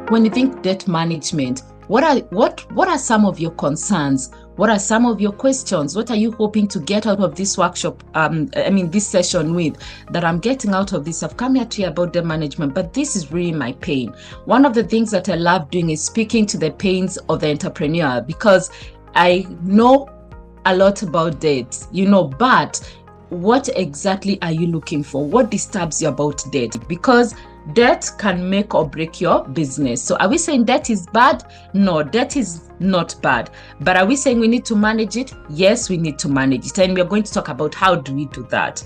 When you think debt management, what are some of your concerns? What are some of your questions? What are you hoping to get out of this workshop? This session with that I'm getting out of this. I've come here to hear about debt management, but this is really my pain. One of the things that I love doing is speaking to the pains of the entrepreneur, because I know a lot about debt, but what exactly are you looking for? What disturbs you about debt? Because debt can make or break your business. So are we saying debt is bad? No, debt is not bad. But are we saying we need to manage it? Yes, we need to manage it. And we're going to talk about how do we do that.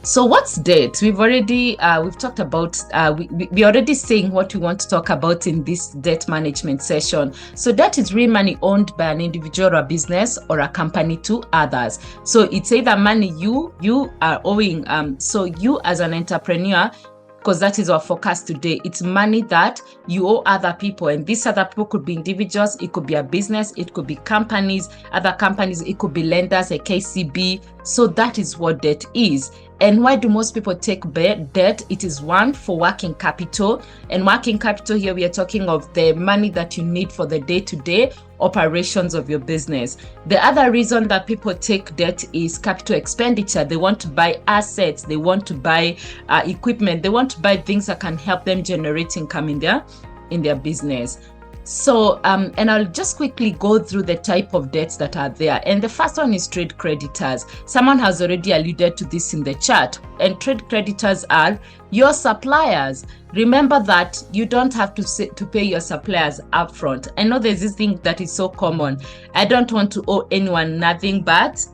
So what's debt? We've talked about, we already saying what we want to talk about in this debt management session. So debt is real money owned by an individual or a business or a company to others. So it's either money you are owing. So you as an entrepreneur, because that is our focus today, it's money that you owe other people, and these other people could be individuals, it could be a business, it could be companies, other companies, it could be lenders, a KCB. So that is what debt is. And why do most people take debt? It is one, for working capital. And working capital here, we are talking of the money that you need for the day-to-day operations of your business. The other reason that people take debt is capital expenditure. They want to buy assets, they want to buy equipment, they want to buy things that can help them generate income in their business. So, and I'll just quickly go through the type of debts that are there. And the first one is trade creditors. Someone has already alluded to this in the chat. And trade creditors are your suppliers. Remember that you don't have to pay your suppliers upfront. I know there's this thing that is so common. I don't want to owe anyone nothing but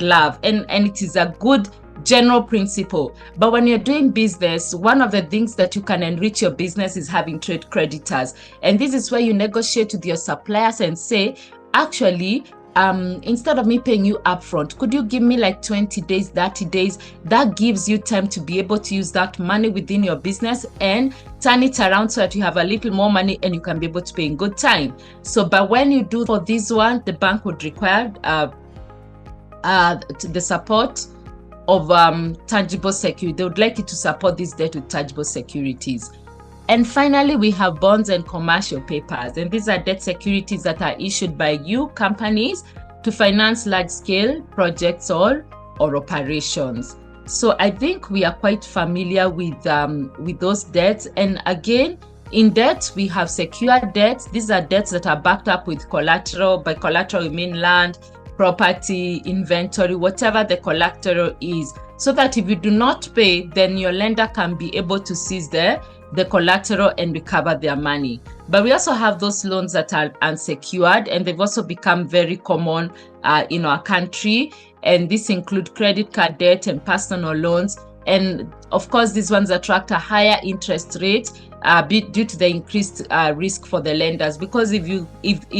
love. And it is a good general principle. But when you're doing business, one of the things that you can enrich your business is having trade creditors. And this is where you negotiate with your suppliers and say, actually, instead of me paying you upfront, could you give me like 20 days, 30 days? That gives you time to be able to use that money within your business and turn it around so that you have a little more money and you can be able to pay in good time. So, but when you do for this one, the bank would require the support of tangible security. They would like you to support this debt with tangible securities. And finally, we have bonds and commercial papers. And these are debt securities that are issued by you companies to finance large-scale projects or operations. So I think we are quite familiar with those debts. And again, in debt, we have secured debts. These are debts that are backed up with collateral. By collateral, we mean land, property, inventory, whatever the collateral is, so that if you do not pay, then your lender can be able to seize the collateral and recover their money. But we also have those loans that are unsecured, and they've also become very common in our country. And this include credit card debt and personal loans. And of course, these ones attract a higher interest rate due to the increased risk for the lenders. Because if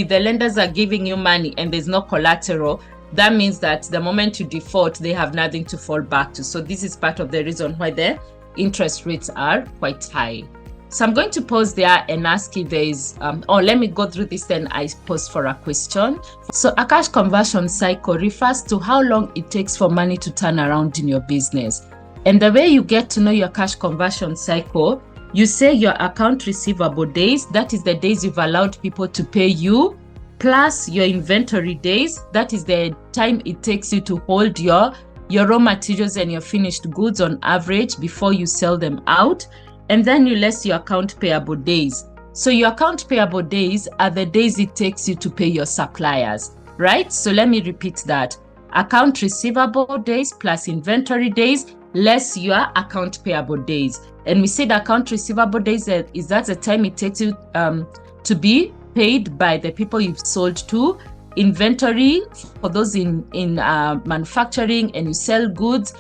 the lenders are giving you money and there's no collateral, that means that the moment you default, they have nothing to fall back to. So this is part of the reason why the interest rates are quite high. So I'm going to pause there and ask if there is, let me go through this, then I pause for a question. So a cash conversion cycle refers to how long it takes for money to turn around in your business. And the way you get to know your cash conversion cycle, you say your account receivable days, that is the days you've allowed people to pay you, plus your inventory days, that is the time it takes you to hold your raw materials and your finished goods on average before you sell them out. And then you less your account payable days. So your account payable days are the days it takes you to pay your suppliers, right? So let me repeat that. Account receivable days plus inventory days less your account payable days. And we said account receivable days is that's the time it takes you to be paid by the people you've sold to. Inventory, for those in manufacturing and you sell goods,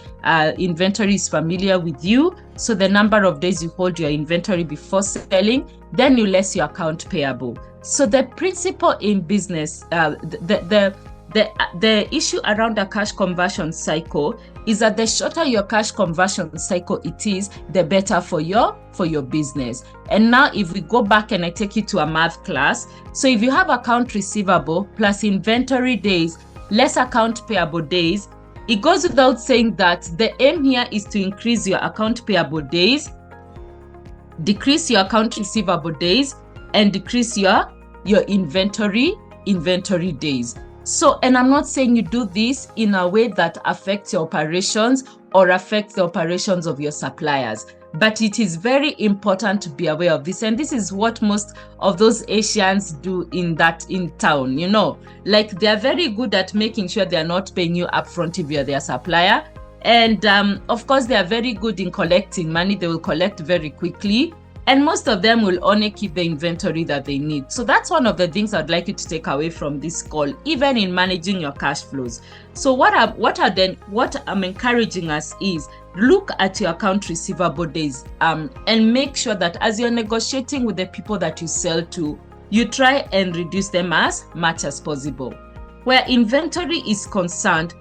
inventory is familiar with you. So the number of days you hold your inventory before selling, then you less your account payable. So the principle in business, the issue around a cash conversion cycle is that the shorter your cash conversion cycle it is, the better for your business. And now if we go back and I take you to a math class, so if you have account receivable plus inventory days less account payable days, it goes without saying that the aim here is to increase your account payable days decrease your account receivable days, and decrease your inventory days. So, and I'm not saying you do this in a way that affects your operations or affects the operations of your suppliers, but it is very important to be aware of this. And this is what most of those Asians do in town, you know, like they're very good at making sure they're not paying you upfront if you're their supplier. And of course, they are very good in collecting money. They will collect very quickly. And most of them will only keep the inventory that they need. So that's one of the things I'd like you to take away from this call, even in managing your cash flows. So what I'm encouraging us is look at your account receivable days and make sure that as you're negotiating with the people that you sell to, you try and reduce them as much as possible. Where inventory is concerned,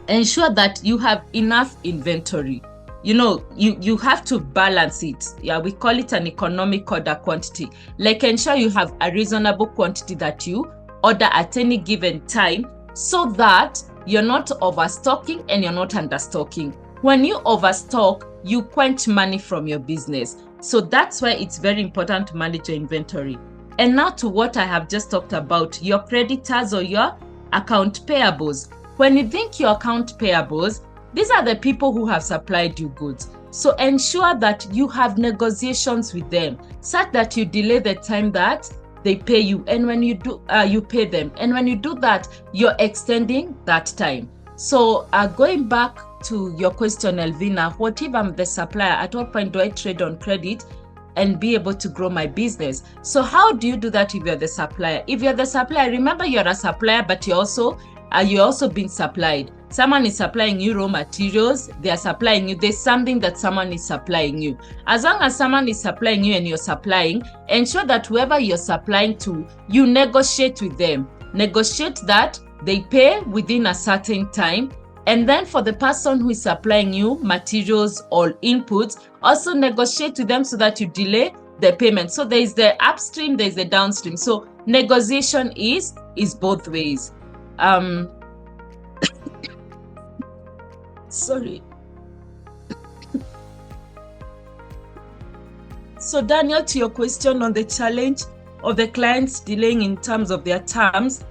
ensure that you have enough inventory. You know, you have to balance it. Yeah, we call it an economic order quantity. Like, ensure you have a reasonable quantity that you order at any given time, so that you're not overstocking and you're not understocking. When you overstock, you quench money from your business. So that's why it's very important to manage your inventory. And now to what I have just talked about, your creditors or your account payables. When you think your account payables, these are the people who have supplied you goods. So ensure that you have negotiations with them such that you delay the time that they pay you. And when you do, you pay them. And when you do that, you're extending that time. So going back to your question, Elvina, what if I'm the supplier? At what point do I trade on credit and be able to grow my business? So how do you do that if you're the supplier? If you're the supplier, remember you're a supplier, but you're also being supplied. Someone is supplying you raw materials, they are supplying you, there's something that someone is supplying you. As long as someone is supplying you and you're supplying, ensure that whoever you're supplying to, you negotiate with them. Negotiate that they pay within a certain time. And then for the person who is supplying you materials or inputs, also negotiate with them so that you delay the payment. So there is the upstream, there is the downstream. So negotiation is both ways. Sorry. So Daniel, to your question on the challenge of the clients delaying in terms of their terms,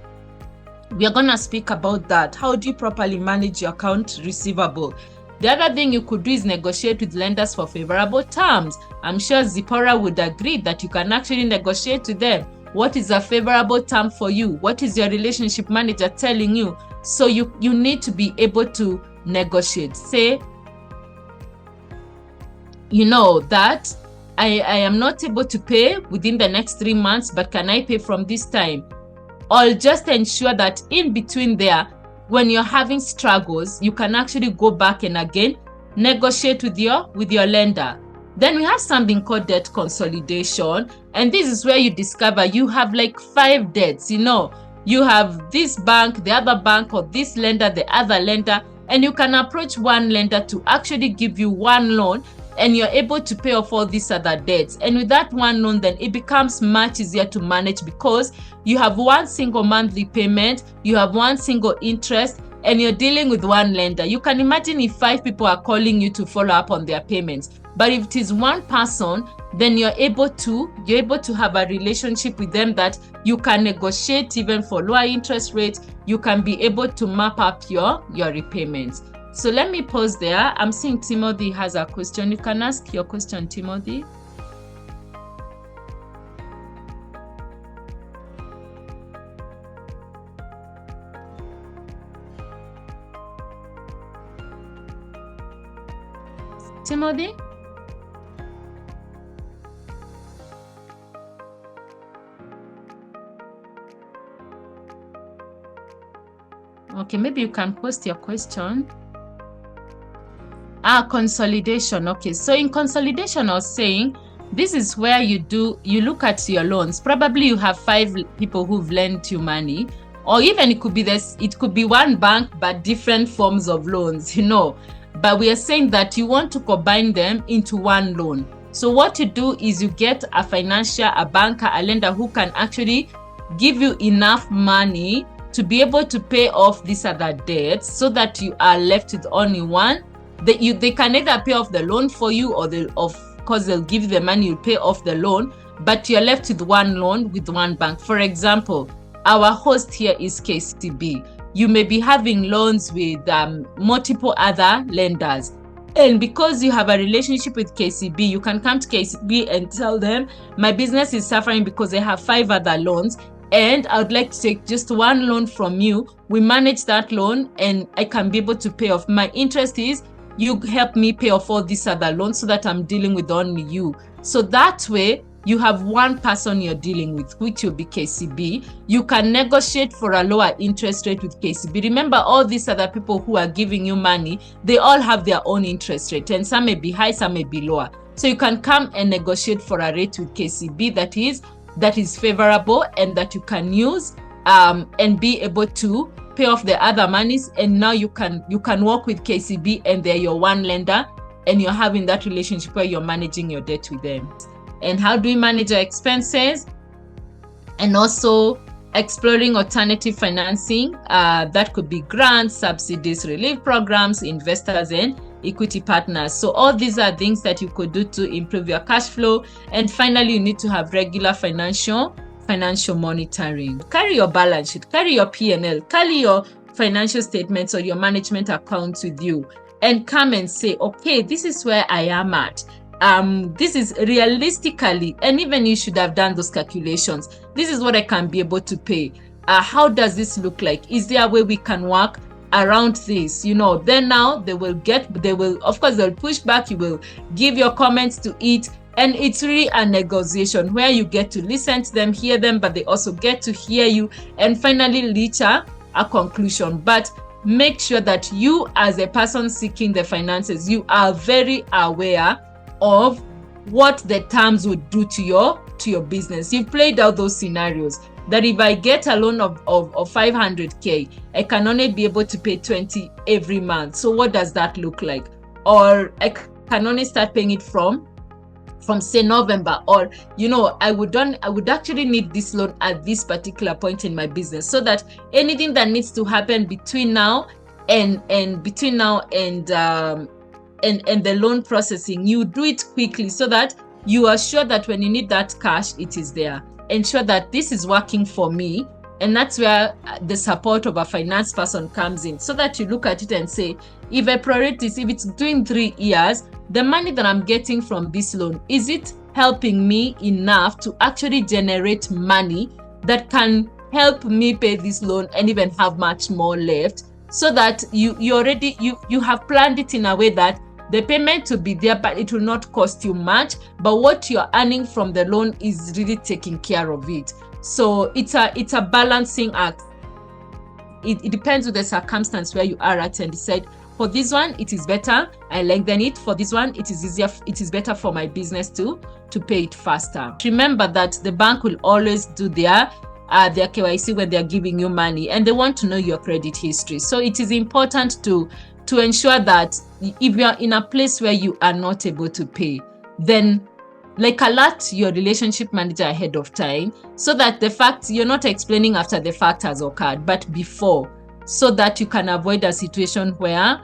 we are going to speak about that. How do you properly manage your account receivable? The other thing you could do is negotiate with lenders for favorable terms. I'm sure Zipporah would agree that you can actually negotiate with them. What is a favorable term for you? What is your relationship manager telling you? So you need to be able to negotiate. Say, you know, that I am not able to pay within the next 3 months, but can I pay from this time? Or just ensure that in between there, when you're having struggles, you can actually go back and again negotiate with your lender. Then we have something called debt consolidation. And this is where you discover you have like 5 debts. You know, you have this bank, the other bank, or this lender, the other lender, and you can approach one lender to actually give you one loan, and you're able to pay off all these other debts. And with that one loan, then it becomes much easier to manage because you have one single monthly payment, you have one single interest, and you're dealing with one lender. You can imagine if 5 people are calling you to follow up on their payments. But if it is one person, then you're able to have a relationship with them that you can negotiate even for lower interest rates. You can be able to map up your repayments. So let me pause there. I'm seeing Timothy has a question. You can ask your question, Timothy. Timothy? Okay, maybe you can post your question. Consolidation. Okay, so in consolidation, I was saying this is where you look at your loans. Probably you have 5 people who've lent you money, or even it could be one bank but different forms of loans, you know. But we are saying that you want to combine them into one loan. So what you do is you get a banker, a lender who can actually give you enough money to be able to pay off these other debts, so that you are left with only one. They can either pay off the loan for you or course, they'll give you the money, you pay off the loan, but you're left with one loan with one bank. For example, our host here is KCB. You may be having loans with multiple other lenders. And because you have a relationship with KCB, you can come to KCB and tell them, my business is suffering because they have 5 other loans, and I would like to take just one loan from you. We manage that loan and I can be able to pay off. My interest is you help me pay off all these other loans so that I'm dealing with only you. So that way, you have one person you're dealing with, which will be KCB. You can negotiate for a lower interest rate with KCB. Remember, all these other people who are giving you money, they all have their own interest rate, and some may be high, some may be lower. So you can come and negotiate for a rate with KCB that is favorable and that you can use and be able to pay off the other monies. And now you can work with KCB and they're your one lender, and you're having that relationship where you're managing your debt with them. And how do we manage our expenses? And also exploring alternative financing. That could be grants, subsidies, relief programs, investors, and equity partners. So all these are things that you could do to improve your cash flow. And finally, you need to have regular financial monitoring. Carry your balance sheet, carry your P&L, carry your financial statements or your management accounts with you, and come and say, okay, this is where I am at. This is realistically, and even you should have done those calculations. This is what I can be able to pay. How does this look like? Is there a way we can work around this? Then now they will of course they'll push back. You will give your comments to it, and it's really a negotiation where you get to listen to them, hear them, but they also get to hear you, and finally reach a conclusion. But make sure that you, as a person seeking the finances, you are very aware of what the terms would do to your business. You've played out those scenarios that if I get a loan of 500k, I can only be able to pay 20 every month. So what does that look like? Or I can only start paying it from say November, or I would actually need this loan at this particular point in my business, so that anything that needs to happen between now and the loan processing, you do it quickly so that you are sure that when you need that cash, it is there. Ensure that this is working for me. And that's where the support of a finance person comes in, so that you look at it and say, if it's doing 3 years, the money that I'm getting from this loan, is it helping me enough to actually generate money that can help me pay this loan and even have much more left, so that you have planned it in a way that the payment will be there, but it will not cost you much. But what you're earning from the loan is really taking care of it. So it's a balancing act. It depends on the circumstance where you are at, and decide, for this one, it is better, I lengthen it. For this one, it is easier, it is better for my business to pay it faster. Remember that the bank will always do their KYC when they're giving you money, and they want to know your credit history. So it is important to ensure that if you're in a place where you are not able to pay, then alert your relationship manager ahead of time, so that the fact you're not explaining after the fact has occurred, but before, so that you can avoid a situation where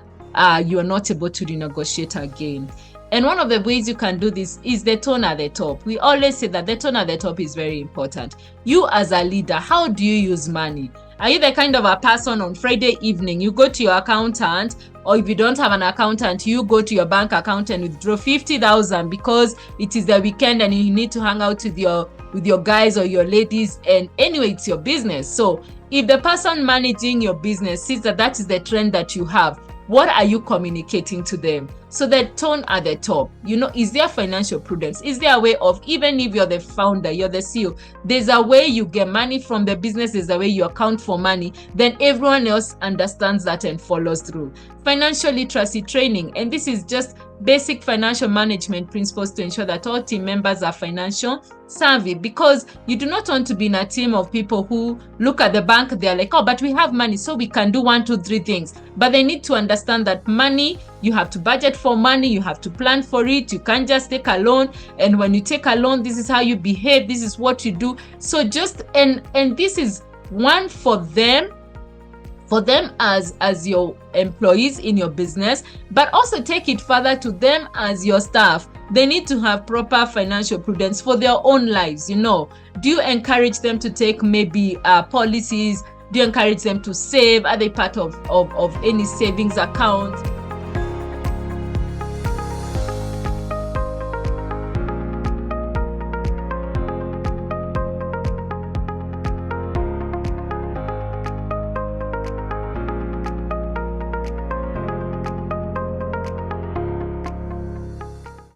you are not able to renegotiate again. And one of the ways you can do this is the tone at the top. We always say that the tone at the top is very important. You as a leader, how do you use money? Are you the kind of a person on Friday evening, you go to your accountant, or if you don't have an accountant, you go to your bank account and withdraw 50,000 because it is the weekend and you need to hang out with your guys or your ladies, and anyway, it's your business. So if the person managing your business sees that is the trend that you have, what are you communicating to them? So the tone at the top, is there financial prudence? Is there a way of, even if you're the founder, you're the CEO, there's a way you get money from the business, there's a way you account for money, then everyone else understands that and follows through. Financial literacy training, and this is just basic financial management principles to ensure that all team members are financial savvy, because you do not want to be in a team of people who look at the bank, they're like, oh, but we have money, so we can do 1, 2, 3 things. But they need to understand that money, you have to budget for money, you have to plan for it. You can't just take a loan, and when you take a loan, this is how you behave, this is what you do. So just and this is one for them as your employees in your business, but also take it further to them as your staff. they need to have proper financial prudence for their own lives. You know, do you encourage them to take maybe policies? Do you encourage them to save? Are they part of any savings account?